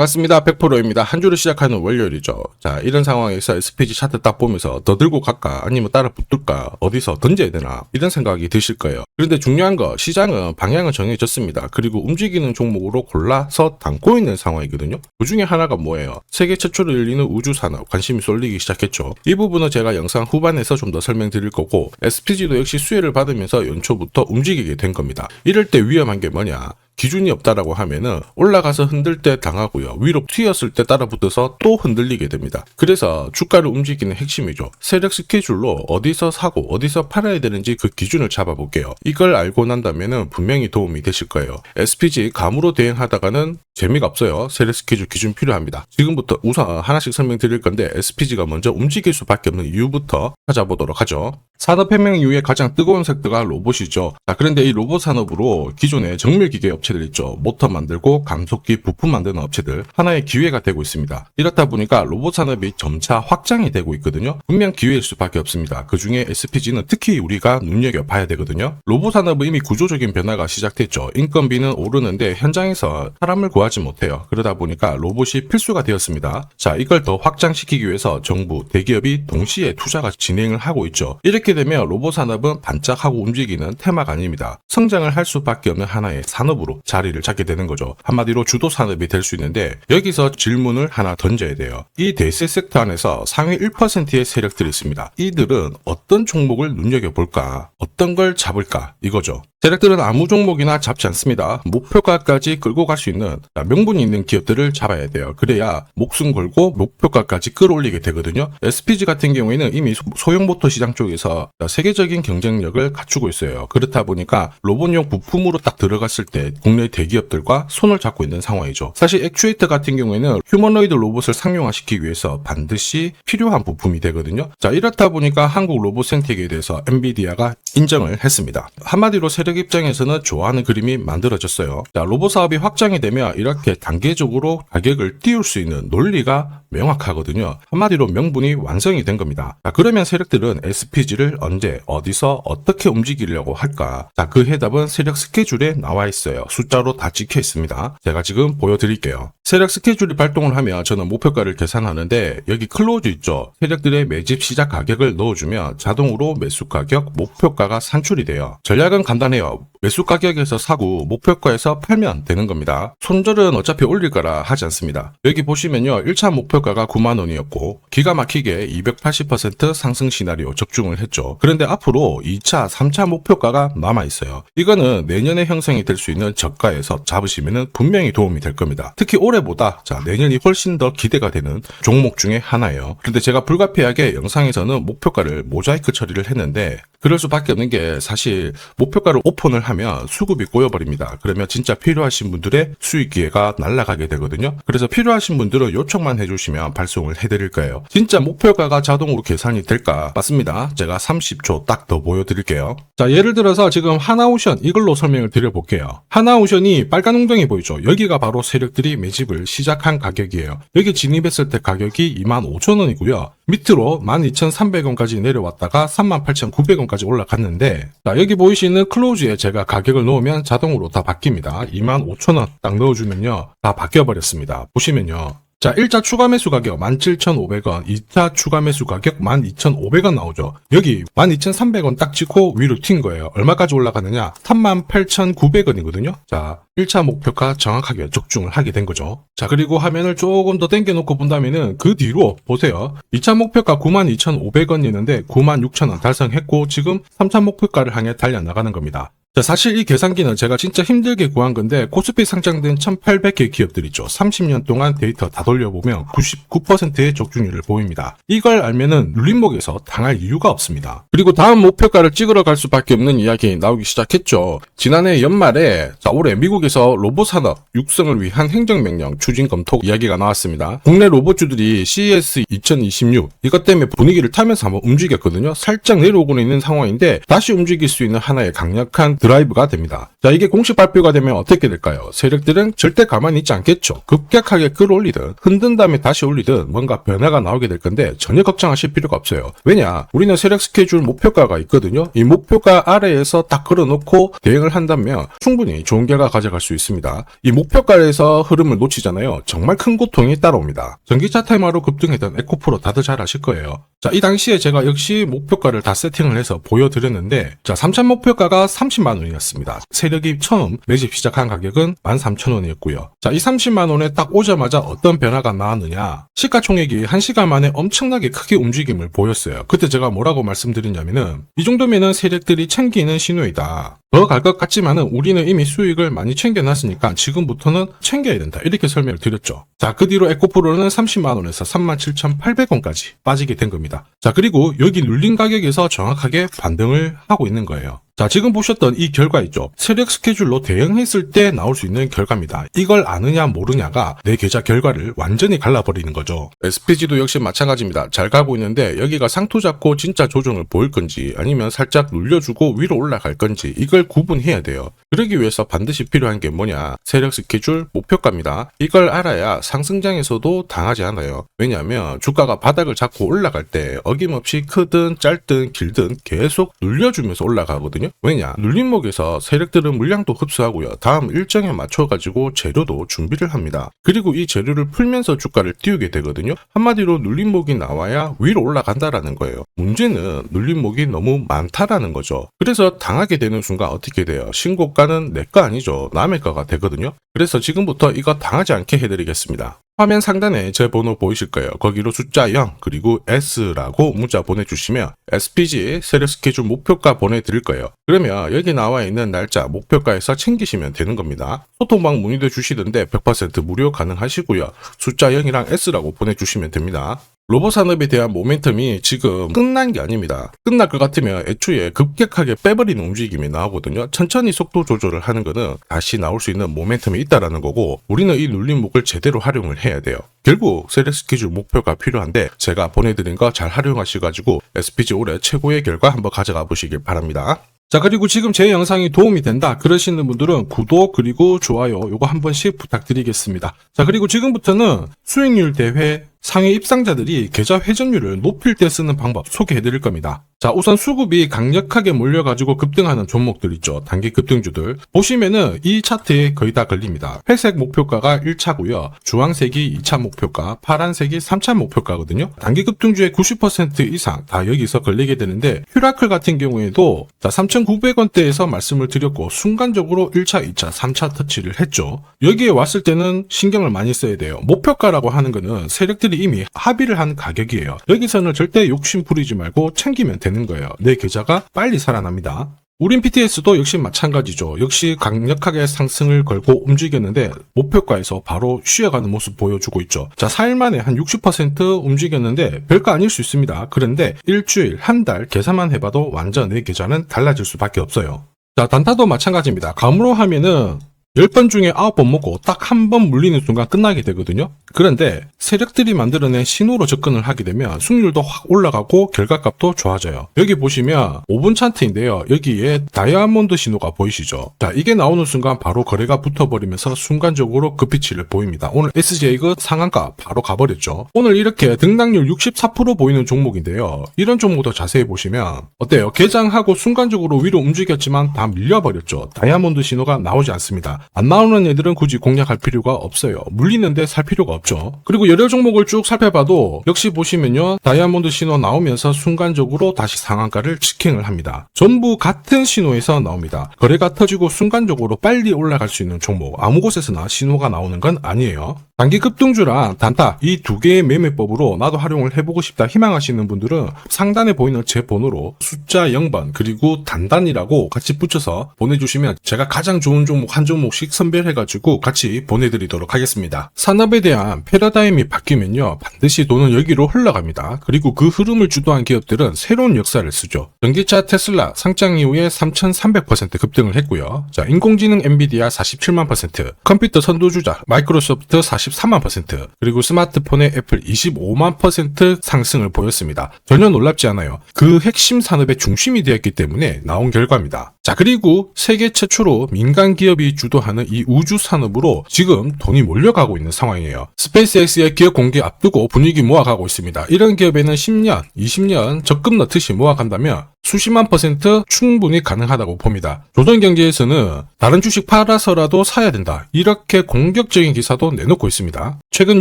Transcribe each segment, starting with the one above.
반갑습니다. 100%입니다. 한 주를 시작하는 월요일이죠. 자, 이런 상황에서 SPG 차트 딱 보면서 더 들고 갈까? 아니면 따라 붙을까? 어디서 던져야 되나? 이런 생각이 드실 거예요. 그런데 중요한 거, 시장은 방향은 정해졌습니다. 그리고 움직이는 종목으로 골라서 담고 있는 상황이거든요. 그 중에 하나가 뭐예요? 세계 최초로 열리는 우주산업, 관심이 쏠리기 시작했죠. 이 부분은 제가 영상 후반에서 좀 더 설명드릴 거고, SPG도 역시 수혜를 받으면서 연초부터 움직이게 된 겁니다. 이럴 때 위험한 게 뭐냐? 기준이 없다라고 하면은 올라가서 흔들 때 당하고요. 위로 튀었을 때 따라붙어서 또 흔들리게 됩니다. 그래서 주가를 움직이는 핵심이죠. 세력 스케줄로 어디서 사고 어디서 팔아야 되는지 그 기준을 잡아볼게요. 이걸 알고 난다면은 분명히 도움이 되실 거예요. SPG 감으로 대응하다가는 재미가 없어요. 세력 스케줄 기준 필요합니다. 지금부터 우선 하나씩 설명드릴 건데 SPG가 먼저 움직일 수밖에 없는 이유부터 찾아보도록 하죠. 산업혁명 이후에 가장 뜨거운 섹터가 로봇이죠. 자, 그런데 이 로봇 산업으로 기존의 정밀기계 업체들 있죠. 모터 만들고 감속기 부품 만드는 업체들 하나의 기회가 되고 있습니다. 이렇다 보니까 로봇 산업이 점차 확장이 되고 있거든요. 분명 기회일 수밖에 없습니다. 그 중에 SPG는 특히 우리가 눈여겨봐야 되거든요. 로봇 산업은 이미 구조적인 변화가 시작됐죠. 인건비는 오르는데 현장에서 사람을 구하지 못해요. 그러다 보니까 로봇이 필수가 되었습니다. 자, 이걸 더 확장시키기 위해서 정부, 대기업이 동시에 투자가 진행을 하고 있죠. 이렇게 되면 로봇 산업은 반짝하고 움직이는 테마가 아닙니다. 성장을 할 수밖에 없는 하나의 산업으로 자리를 잡게 되는 거죠. 한마디로 주도 산업이 될 수 있는데 여기서 질문을 하나 던져야 돼요. 이 대세 섹터 안에서 상위 1%의 세력들이 있습니다. 이들은 어떤 종목을 눈여겨볼까? 어떤 걸 잡을까? 이거죠. 세력들은 아무 종목이나 잡지 않습니다. 목표가까지 끌고 갈 수 있는 명분이 있는 기업들을 잡아야 돼요. 그래야 목숨 걸고 목표가까지 끌어올리게 되거든요. SPG 같은 경우에는 이미 소형 모터 시장 쪽에서 세계적인 경쟁력을 갖추고 있어요. 그렇다 보니까 로봇용 부품으로 딱 들어갔을 때 국내 대기업들과 손을 잡고 있는 상황이죠. 사실 액추에이터 같은 경우에는 휴머노이드 로봇을 상용화시키기 위해서 반드시 필요한 부품이 되거든요. 자, 이렇다 보니까 한국 로봇 생태계에 대해서 엔비디아가 인정을 했습니다. 한마디로 세력 입장에서는 좋아하는 그림이 만들어졌어요. 자, 로봇 사업이 확장이 되면 이렇게 단계적으로 가격을 띄울 수 있는 논리가 명확하거든요. 한마디로 명분이 완성이 된 겁니다. 자, 그러면 세력들은 SPG를 언제, 어디서, 어떻게 움직이려고 할까? 자, 그 해답은 세력 스케줄에 나와 있어요. 숫자로 다 찍혀 있습니다. 제가 지금 보여드릴게요. 세력 스케줄이 발동을 하면 저는 목표가를 계산하는데 여기 클로즈 있죠. 세력들의 매집 시작 가격을 넣어주면 자동으로 매수 가격, 목표가가 산출이 돼요. 전략은 간단해요. 매수 가격에서 사고 목표가에서 팔면 되는 겁니다. 손절은 어차피 올릴 거라 하지 않습니다. 여기 보시면요. 1차 목표가가 9만원이었고 기가 막히게 280% 상승 시나리오 적중을 했죠. 그런데 앞으로 2차, 3차 목표가가 남아있어요. 이거는 내년에 형성이 될 수 있는 저가에서 잡으시면 분명히 도움이 될 겁니다. 특히 올해보다 내년이 훨씬 더 기대가 되는 종목 중에 하나예요. 그런데 제가 불가피하게 영상에서는 목표가를 모자이크 처리를 했는데 그럴 수밖에 없는 게 사실 목표가를 오픈을 하면 수급이 꼬여버립니다. 그러면 진짜 필요하신 분들의 수익 기회가 날아가게 되거든요. 그래서 필요하신 분들은 요청만 해주시면 발송을 해드릴 거예요. 진짜 목표가가 자동으로 계산이 될까? 맞습니다. 제가 30초 딱 더 보여드릴게요. 자, 예를 들어서 지금 하나오션 이걸로 설명을 드려볼게요. 하나오션이 빨간 웅덩이 보이죠? 여기가 바로 세력들이 매집을 시작한 가격이에요. 여기 진입했을 때 가격이 25,000원이고요. 밑으로 12,300원까지 내려왔다가 38,900원까지 올라갔는데 자, 여기 보이시는 클로즈에 제가 가격을 넣으면 자동으로 다 바뀝니다. 25,000원 딱 넣어주면요. 다 바뀌어버렸습니다. 보시면요. 자, 1차 추가 매수 가격 17,500원, 2차 추가 매수 가격 12,500원 나오죠. 여기 12,300원 딱 찍고 위로 튄 거예요. 얼마까지 올라가느냐? 38,900원이거든요. 자, 1차 목표가 정확하게 적중을 하게 된 거죠. 자, 그리고 화면을 조금 더 당겨놓고 본다면은 그 뒤로 보세요. 2차 목표가 92,500원이었는데 96,000원 달성했고 지금 3차 목표가를 향해 달려나가는 겁니다. 자, 사실 이 계산기는 제가 진짜 힘들게 구한 건데 코스피 상장된 1800개 기업들 있죠. 30년 동안 데이터 다 돌려보면 99%의 적중률을 보입니다. 이걸 알면은 눌림목에서 당할 이유가 없습니다. 그리고 다음 목표가를 찍으러 갈 수밖에 없는 이야기 나오기 시작했죠. 지난해 연말에 올해 미국에서 로봇 산업 육성을 위한 행정명령 추진 검토 이야기가 나왔습니다. 국내 로봇주들이 CES 2026 이것 때문에 분위기를 타면서 한번 움직였거든요. 살짝 내려오고 있는 상황인데 다시 움직일 수 있는 하나의 강력한 드라이브가 됩니다. 자, 이게 공식 발표가 되면 어떻게 될까요? 세력들은 절대 가만히 있지 않겠죠. 급격하게 끌어올리든 흔든 다음에 다시 올리든 뭔가 변화가 나오게 될 건데 전혀 걱정하실 필요가 없어요. 왜냐? 우리는 세력 스케줄 목표가가 있거든요. 이 목표가 아래에서 딱 걸어놓고 대응을 한다면 충분히 좋은 결과 가져갈 수 있습니다. 이 목표가에서 흐름을 놓치잖아요. 정말 큰 고통이 따라옵니다. 전기차 테마로 급등했던 에코프로 다들 잘 아실 거예요. 자, 이 당시에 제가 역시 목표가를 다 세팅을 해서 보여드렸는데, 자, 3차 목표가가 30만 원이었습니다. 세력이 처음 매집 시작한 가격은 13,000원이었고요. 자, 이 30만 원에 딱 오자마자 어떤 변화가 나왔느냐? 시가총액이 1시간 만에 엄청나게 크게 움직임을 보였어요. 그때 제가 뭐라고 말씀드렸냐면은, 이 정도면은 세력들이 챙기는 신호이다. 더 갈 것 같지만은 우리는 이미 수익을 많이 챙겨놨으니까 지금부터는 챙겨야 된다. 이렇게 설명을 드렸죠. 자, 그 뒤로 에코프로는 30만 원에서 37,800원까지 빠지게 된 겁니다. 자, 그리고 여기 눌린 가격에서 정확하게 반등을 하고 있는 거예요. 자, 지금 보셨던 이 결과 있죠. 세력 스케줄로 대응했을 때 나올 수 있는 결과입니다. 이걸 아느냐 모르냐가 내 계좌 결과를 완전히 갈라버리는 거죠. SPG도 역시 마찬가지입니다. 잘 가고 있는데 여기가 상투 잡고 진짜 조정을 보일 건지 아니면 살짝 눌려주고 위로 올라갈 건지 이걸 구분해야 돼요. 그러기 위해서 반드시 필요한 게 뭐냐? 세력 스케줄 목표가입니다. 이걸 알아야 상승장에서도 당하지 않아요. 왜냐하면 주가가 바닥을 잡고 올라갈 때 어김없이 크든 짧든 길든 계속 눌려주면서 올라가거든요. 왜냐? 눌림목에서 세력들은 물량도 흡수하고요. 다음 일정에 맞춰가지고 재료도 준비를 합니다. 그리고 이 재료를 풀면서 주가를 띄우게 되거든요. 한마디로 눌림목이 나와야 위로 올라간다라는 거예요. 문제는 눌림목이 너무 많다라는 거죠. 그래서 당하게 되는 순간 어떻게 돼요? 신고가는 내 거 아니죠. 남의 거가 되거든요. 그래서 지금부터 이거 당하지 않게 해드리겠습니다. 화면 상단에 제 번호 보이실 거예요. 거기로 숫자 0 그리고 S라고 문자 보내주시면 SPG 세력 스케줄 목표가 보내드릴 거예요. 그러면 여기 나와 있는 날짜 목표가에서 챙기시면 되는 겁니다. 소통방 문의도 주시던데 100% 무료 가능하시고요. 숫자 0이랑 S라고 보내주시면 됩니다. 로봇 산업에 대한 모멘텀이 지금 끝난 게 아닙니다. 끝날 것 같으면 애초에 급격하게 빼버리는 움직임이 나오거든요. 천천히 속도 조절을 하는 거는 다시 나올 수 있는 모멘텀이 있다라는 거고 우리는 이 눌림목을 제대로 활용을 해야 돼요. 결국 세력 스케줄 목표가 필요한데 제가 보내드린 거 잘 활용하셔가지고 SPG 올해 최고의 결과 한번 가져가 보시길 바랍니다. 자, 그리고 지금 제 영상이 도움이 된다 그러시는 분들은 구독 그리고 좋아요 요거 한 번씩 부탁드리겠습니다. 자, 그리고 지금부터는 수익률 대회 상위 입상자들이 계좌 회전율을 높일 때 쓰는 방법 소개해 드릴 겁니다. 자, 우선 수급이 강력하게 몰려가지고 급등하는 종목들 있죠. 단기 급등주들. 보시면은 이 차트에 거의 다 걸립니다. 회색 목표가가 1차고요. 주황색이 2차 목표가, 파란색이 3차 목표가거든요. 단기 급등주의 90% 이상 다 여기서 걸리게 되는데 휴라클 같은 경우에도 3,900원대에서 말씀을 드렸고 순간적으로 1차, 2차, 3차 터치를 했죠. 여기에 왔을 때는 신경을 많이 써야 돼요. 목표가라고 하는 거는 세력들이 이미 합의를 한 가격이에요. 여기서는 절대 욕심 부리지 말고 챙기면 되는 거예요. 내 계좌가 빨리 살아납니다. 우린 PTS도 역시 마찬가지죠. 역시 강력하게 상승을 걸고 움직였는데 목표가에서 바로 쉬어가는 모습 보여주고 있죠. 자, 4일 만에 한 60% 움직였는데 별거 아닐 수 있습니다. 그런데 일주일, 한 달 계산만 해봐도 완전 내 계좌는 달라질 수밖에 없어요. 자, 단타도 마찬가지입니다. 감으로 하면은 10번 중에 9번 먹고 딱 한 번 물리는 순간 끝나게 되거든요. 그런데 세력들이 만들어낸 신호로 접근을 하게 되면 승률도 확 올라가고 결과값도 좋아져요. 여기 보시면 5분 차트인데요. 여기에 다이아몬드 신호가 보이시죠? 자, 이게 나오는 순간 바로 거래가 붙어버리면서 순간적으로 급피치를 보입니다. 오늘 SJ가 상한가 바로 가버렸죠. 오늘 이렇게 등락률 64% 보이는 종목인데요. 이런 종목도 자세히 보시면 어때요? 개장하고 순간적으로 위로 움직였지만 다 밀려버렸죠. 다이아몬드 신호가 나오지 않습니다. 안 나오는 애들은 굳이 공략할 필요가 없어요. 물리는데 살 필요가 없죠. 그리고 여러 종목을 쭉 살펴봐도 역시 보시면요. 다이아몬드 신호 나오면서 순간적으로 다시 상한가를 직행을 합니다. 전부 같은 신호에서 나옵니다. 거래가 터지고 순간적으로 빨리 올라갈 수 있는 종목 아무 곳에서나 신호가 나오는 건 아니에요. 단기 급등주랑 단타 이 두 개의 매매법으로 나도 활용을 해보고 싶다 희망하시는 분들은 상단에 보이는 제 번호로 숫자 0번 그리고 단단이라고 같이 붙여서 보내주시면 제가 가장 좋은 종목 한 종목씩 선별해가지고 같이 보내드리도록 하겠습니다. 산업에 대한 패러다임이 바뀌면요 반드시 돈은 여기로 흘러갑니다. 그리고 그 흐름을 주도한 기업들은 새로운 역사를 쓰죠. 전기차 테슬라 상장 이후에 3,300% 급등을 했고요. 자, 인공지능 엔비디아 47만 %, 컴퓨터 선두주자 마이크로소프트 44% 33만 %, 그리고 스마트폰의 애플 25만 % 상승을 보였습니다. 전혀 놀랍지 않아요. 그 핵심 산업의 중심이 되었기 때문에 나온 결과입니다. 자, 그리고 세계 최초로 민간 기업이 주도하는 이 우주 산업으로 지금 돈이 몰려가고 있는 상황이에요. 스페이스X의 기업 공개 앞두고 분위기 모아가고 있습니다. 이런 기업에는 10년, 20년 적금 넣듯이 모아간다면 수십만 % 충분히 가능하다고 봅니다. 조선경제에서는 다른 주식 팔아서라도 사야 된다, 이렇게 공격적인 기사도 내놓고 있습니다. 최근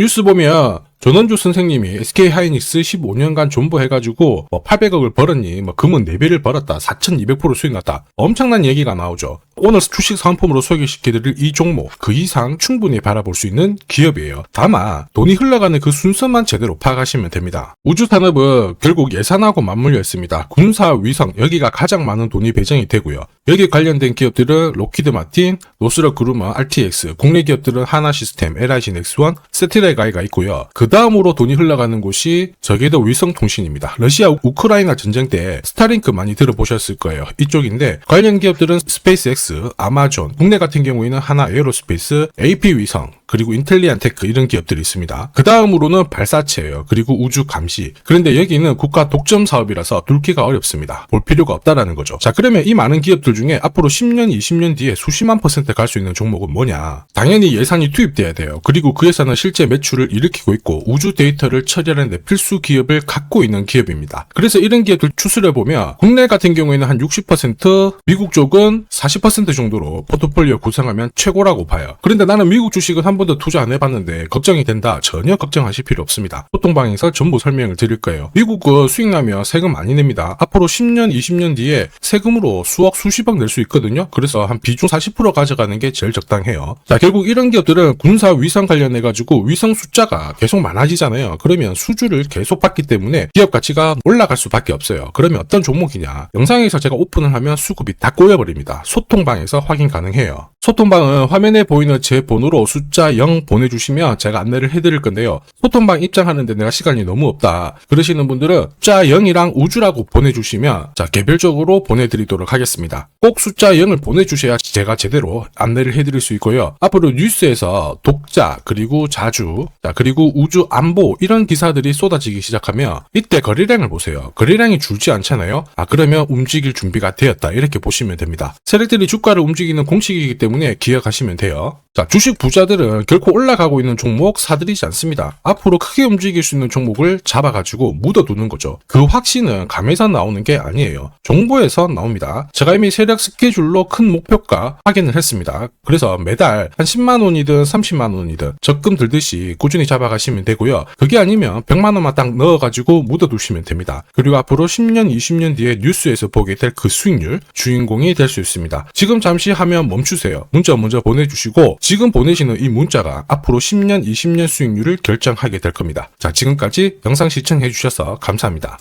뉴스 보면 전원주 선생님이 SK하이닉스 15년간 존버해가지고 800억을 벌었니, 금은 4배를 벌었다, 4200% 수익 났다, 엄청난 얘기가 나오죠. 오늘 주식 상품으로 소개시켜드릴 이 종목, 그 이상 충분히 바라볼 수 있는 기업이에요. 다만 돈이 흘러가는 그 순서만 제대로 파악하시면 됩니다. 우주산업은 결국 예산하고 맞물려 있습니다. 군사, 위성, 여기가 가장 많은 돈이 배정이 되고요. 여기에 관련된 기업들은 로키드 마틴, 노스럽 그루먼, RTX, 국내 기업들은 하나시스템, LIG 넥스원, 세트라이가이가 있고요. 그 다음으로 돈이 흘러가는 곳이 저궤도 위성통신입니다. 러시아 우크라이나 전쟁 때 스타링크 많이 들어보셨을 거예요. 이쪽인데 관련 기업들은 스페이스X, 아마존, 국내 같은 경우에는 하나 에어로스페이스, AP 위성, 그리고 인텔리안 테크, 이런 기업들이 있습니다. 그 다음으로는 발사체예요. 그리고 우주 감시. 그런데 여기는 국가 독점 사업이라서 뚫기가 어렵습니다. 볼 필요가 없다라는 거죠. 자, 그러면 이 많은 기업들 중에 앞으로 10년, 20년 뒤에 수십만 % 갈 수 있는 종목은 뭐냐? 당연히 예산이 투입돼야 돼요. 그리고 그 예산은 실제 매출을 일으키고 있고 우주 데이터를 처리하는 데 필수 기업을 갖고 있는 기업입니다. 그래서 이런 기업들 추스려보면 국내 같은 경우에는 한 60%, 미국 쪽은 40% 정도로 포트폴리오 구성하면 최고라고 봐요. 그런데 나는 미국 주식은 한 번도 투자 안 해봤는데 걱정이 된다. 전혀 걱정하실 필요 없습니다. 소통방에서 전부 설명을 드릴 거예요. 미국은 수익 나면 세금 많이 냅니다. 앞으로 10년, 20년 뒤에 세금으로 수억, 수십억 낼 수 있거든요. 그래서 한 비중 40% 가져가는 게 제일 적당해요. 자, 결국 이런 기업들은 군사 위성 관련해가지고 위성 숫자가 계속 많아지잖아요. 그러면 수주를 계속 받기 때문에 기업 가치가 올라갈 수밖에 없어요. 그러면 어떤 종목이냐? 영상에서 제가 오픈을 하면 수급이 다 꼬여버립니다. 소통방에서 확인 가능해요. 소통방은 화면에 보이는 제 번호로 숫자 0 보내주시면 제가 안내를 해드릴 건데요. 소통방 입장하는데 내가 시간이 너무 없다 그러시는 분들은 숫자 0이랑 우주라고 보내주시면 자, 개별적으로 보내드리도록 하겠습니다. 꼭 숫자 0을 보내주셔야 제가 제대로 안내를 해드릴 수 있고요. 앞으로 뉴스에서 독자, 그리고 자주, 자, 그리고 우주 안보, 이런 기사들이 쏟아지기 시작하면 이때 거래량을 보세요. 거래량이 줄지 않잖아요. 그러면 움직일 준비가 되었다, 이렇게 보시면 됩니다. 세력들이 주가를 움직이는 공식이기 때문에 기억하시면 돼요. 자, 주식 부자들은 결코 올라가고 있는 종목 사들이지 않습니다. 앞으로 크게 움직일 수 있는 종목을 잡아가지고 묻어두는 거죠. 그 확신은 감에서 나오는 게 아니에요. 정보에서 나옵니다. 제가 이미 세력 스케줄로 큰 목표가 확인을 했습니다. 그래서 매달 한 10만 원이든 30만 원이든 적금 들듯이 꾸준히 잡아가시면 되고요. 그게 아니면 100만 원만 딱 넣어가지고 묻어두시면 됩니다. 그리고 앞으로 10년, 20년 뒤에 뉴스에서 보게 될 그 수익률 주인공이 될 수 있습니다. 지금 잠시 화면 멈추세요. 문자 먼저 보내주시고 지금 보내시는 이 문자가 앞으로 10년, 20년 수익률을 결정하게 될 겁니다. 자, 지금까지 영상 시청해 주셔서 감사합니다.